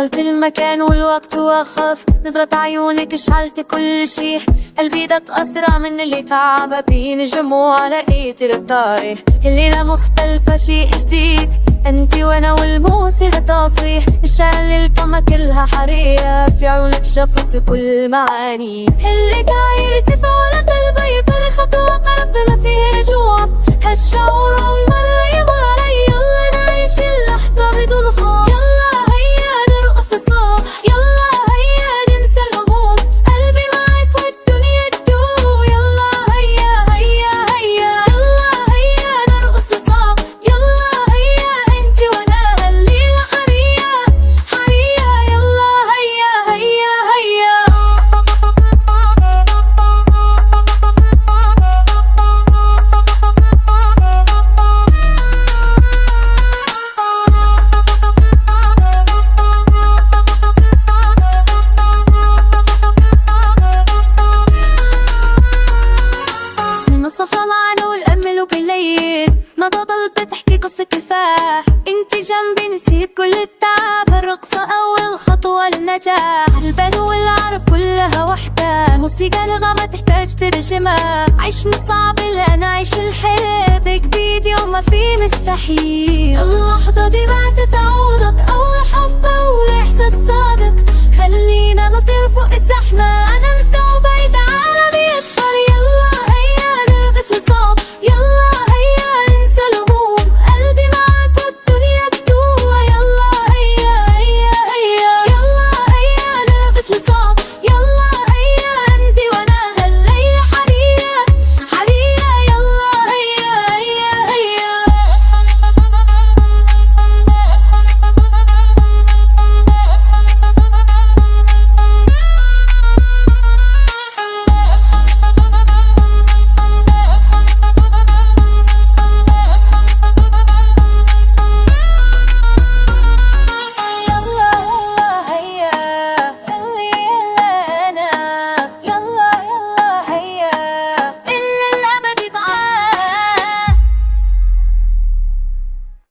دخلت المكان والوقت وقف، نظرة عيونك شعلت كل شي، قلبي دق أسرع من اللي كعبة بين جموع لقيت الطاري. الليلة مختلفة شي جديد، انتي وانا والموسيقى تصيح، الشعر للطمة كلها حرية، في عيونك شفت كل معاني. اللي قاعد يرتفع على قلبي يطر خطوة قرب ما فيه رجوع، هالشعور أول مرة يمر علي. يلا نعيش اللحظة بدون خوف، يلا هيا نرقص بصوت، يلا هيا ننسى الهموم، قلبي معك والدنيا تدوم. يلا هيا هيا هيا، يلا هيا نرقص بصوت، يلا هيا انتي وانا هالليلة حرية حرية. يلا هيا هيا هيا. الصفا معنا والأمل وبالليل نضى ضل بتحكي قصة كفاح، انتي جنبي نسيت كل التعب، هالرقصة أول خطوة للنجاح. البدو والعرب كلها وحدة، موسيقى نغمة تحتاج ترجمة، عيشنا صعب لأنا عيش الحلم، بإيدي وما في مستحيل. اللحظة دي بعد تعوضك